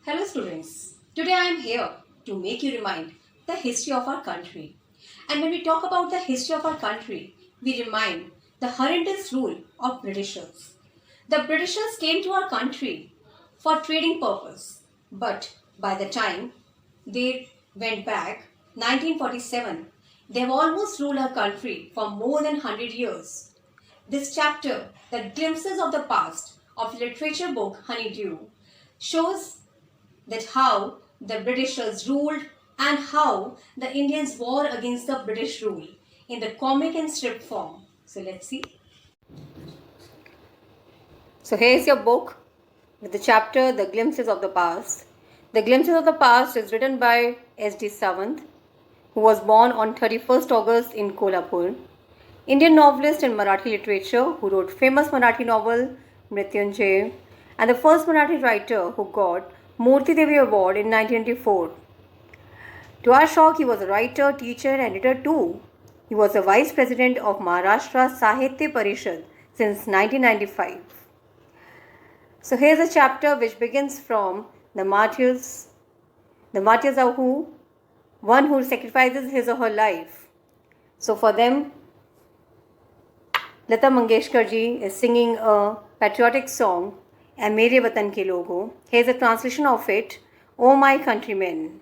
Hello students, today I am here to make you remind the history of our country. And when we talk about the history of our country, we remind the horrendous rule of Britishers. The Britishers came to our country for trading purpose, but by the time they went back, 1947, they have almost ruled our country for more than 100 years. This chapter, The Glimpses of the Past, of literature book Honeydew, shows that how the Britishers ruled and how the Indians war against the British rule in the comic and strip form. So let's see. So here's your book with the chapter The Glimpses of the Past. The Glimpses of the Past is written by S.D. Sawant, who was born on 31st August in Kolhapur. Indian novelist in Marathi literature who wrote famous Marathi novel Mrityunjay, and the first Marathi writer who got Murti Devi Award in 1994. To our shock, he was a writer, teacher and editor too. He was the vice president of Maharashtra Sahitya Parishad since 1995. So here's a chapter which begins from the martyrs. The martyrs are who? One who sacrifices his or her life. So for them, Lata Mangeshkar ji is singing a patriotic song, "Ae Mere Watan Ke Logo." Here's a translation of it. "O my countrymen,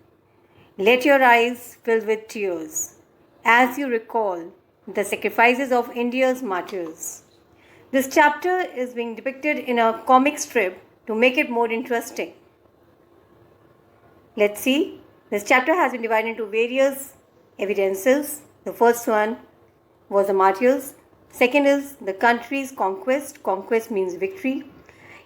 let your eyes fill with tears as you recall the sacrifices of India's martyrs." This chapter is being depicted in a comic strip to make it more interesting. Let's see. This chapter has been divided into various evidences. The first one was the martyrs. Second is the country's conquest. Conquest means victory.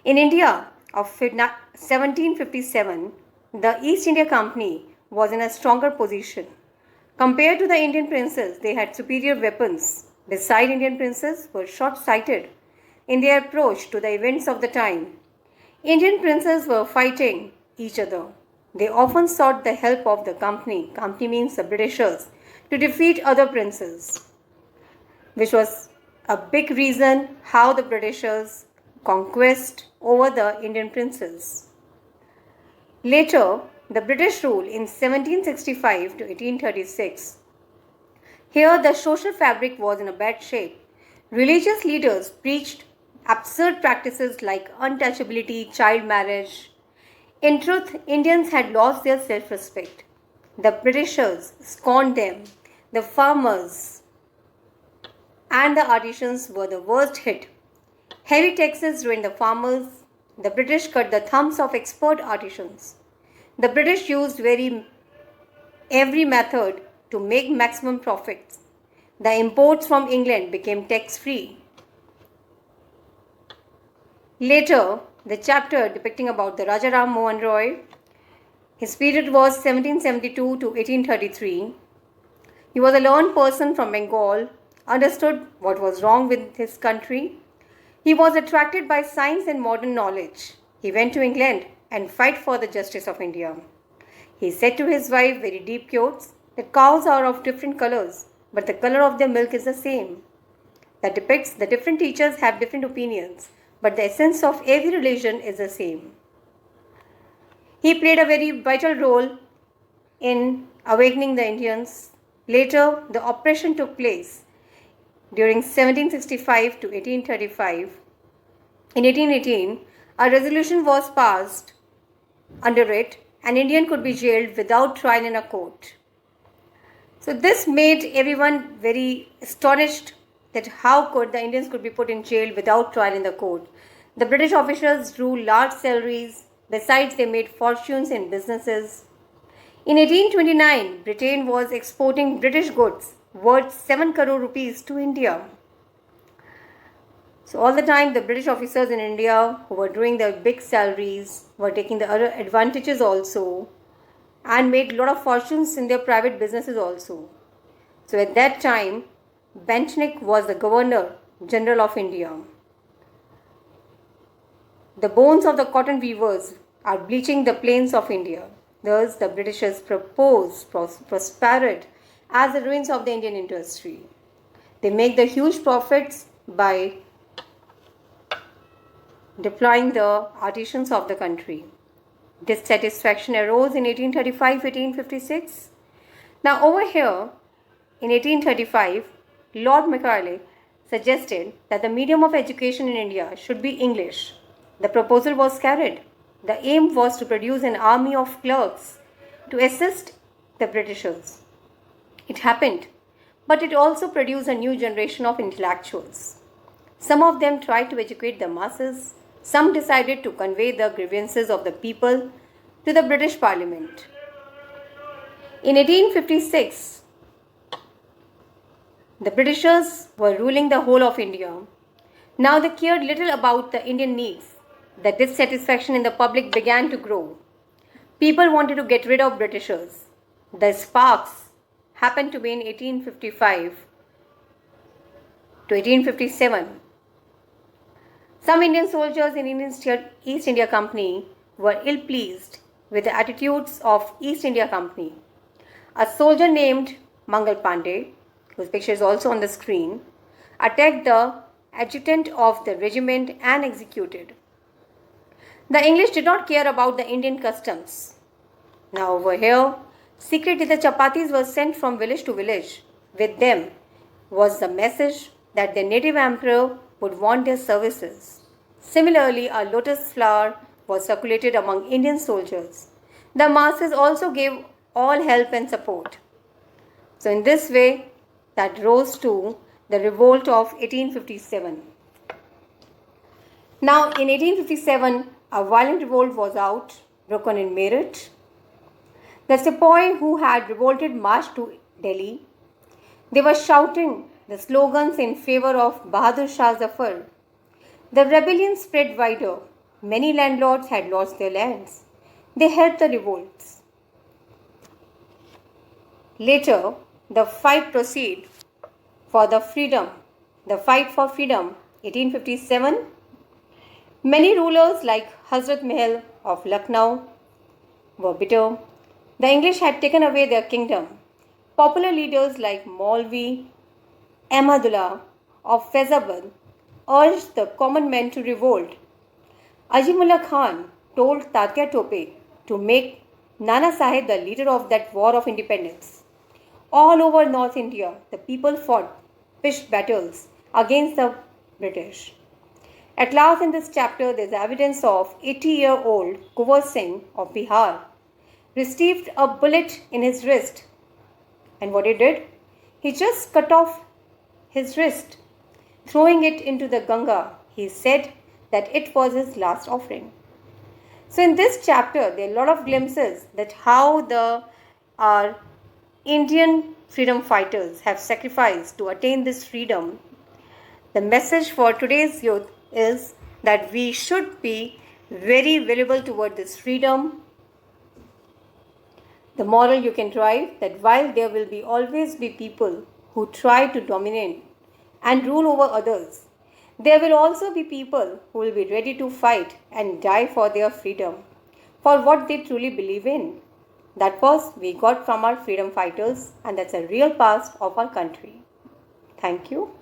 In India of 1757, the East India Company was in a stronger position. Compared to the Indian princes, they had superior weapons. Besides, Indian princes were short-sighted in their approach to the events of the time. Indian princes were fighting each other. They often sought the help of the company. Company means the Britishers, to defeat other princes, which was a big reason how the Britishers conquest over the Indian princes. Later, the British rule in 1765 to 1836. Here, the social fabric was in a bad shape. Religious leaders preached absurd practices like untouchability, child marriage. In truth, Indians had lost their self-respect. The Britishers scorned them. The farmers and the artisans were the worst hit. Heavy taxes ruined the farmers. The British cut the thumbs of expert artisans. The British used every method to make maximum profits. The imports from England became tax-free. Later, the chapter depicting about the Raja Ram Mohan Roy. His period was 1772 to 1833. He was a learned person from Bengal, understood what was wrong with his country. He was attracted by science and modern knowledge. He went to England and fight for the justice of India. He said to his wife, very deep quotes, that cows are of different colors, but the color of their milk is the same. That depicts the different teachers have different opinions, but the essence of every religion is the same. He played a very vital role in awakening the Indians. Later, the oppression took place during 1765 to 1835. In 1818, a resolution was passed. Under it, an Indian could be jailed without trial in a court. So this made everyone very astonished that how could the Indians could be put in jail without trial in the court. The British officials drew large salaries. Besides, they made fortunes in businesses. In 1829, Britain was exporting British goods worth 7 crore rupees to India. So all the time the British officers in India who were doing their big salaries were taking the other advantages also and made a lot of fortunes in their private businesses also. So at that time, Bentinck was the Governor General of India. The bones of the cotton weavers are bleaching the plains of India. Thus, the Britishers prospered as the ruins of the Indian industry. They make the huge profits by deploying the artisans of the country. dissatisfaction arose in 1835-1856. Now over here, in 1835, Lord Macaulay suggested that the medium of education in India should be English. The proposal was carried. The aim was to produce an army of clerks to assist the Britishers. It happened, but it also produced a new generation of intellectuals. Some of them tried to educate the masses, some decided to convey the grievances of the people to the British Parliament. In 1856, the Britishers were ruling the whole of India. Now they cared little about the Indian needs. The dissatisfaction in the public began to grow. People wanted to get rid of Britishers. The sparks happened to be in 1855 to 1857. Some Indian soldiers in East India Company were ill-pleased with the attitudes of East India Company. A soldier named Mangal Pandey, whose picture is also on the screen, attacked the adjutant of the regiment and executed. The English did not care about the Indian customs. Now over here, secretly the chapatis were sent from village to village. With them was the message that the native emperor would want their services. Similarly, a lotus flower was circulated among Indian soldiers. The masses also gave all help and support. So in this way, that rose to the revolt of 1857. Now in 1857, a violent revolt was broken in Meerut. The sepoy who had revolted marched to Delhi. They were shouting the slogans in favor of Bahadur Shah Zafar. The rebellion spread wider. Many landlords had lost their lands. They helped the revolts. Later, the fight proceeded for the freedom. The fight for freedom, 1857. Many rulers like Hazrat Mahal of Lucknow were bitter. The English had taken away their kingdom. Popular leaders like Maulvi Ahmadullah of Faizabad urged the common men to revolt. Azimullah Khan told Tatya Tope to make Nana Sahib the leader of that war of independence. All over North India, the people fought pitched battles against the British. At last in this chapter, there is evidence of 80-year-old Kunwar Singh of Bihar received a bullet in his wrist. And what he did? He just cut off his wrist, throwing it into the Ganga. He said that it was his last offering. So in this chapter, there are a lot of glimpses that how our Indian freedom fighters have sacrificed to attain this freedom. The message for today's youth is that we should be very valuable toward this freedom. The moral you can drive that while there will always be people who try to dominate and rule over others, there will also be people who will be ready to fight and die for their freedom, for what they truly believe in. That was we got from our freedom fighters, and that's a real past of our country. Thank you.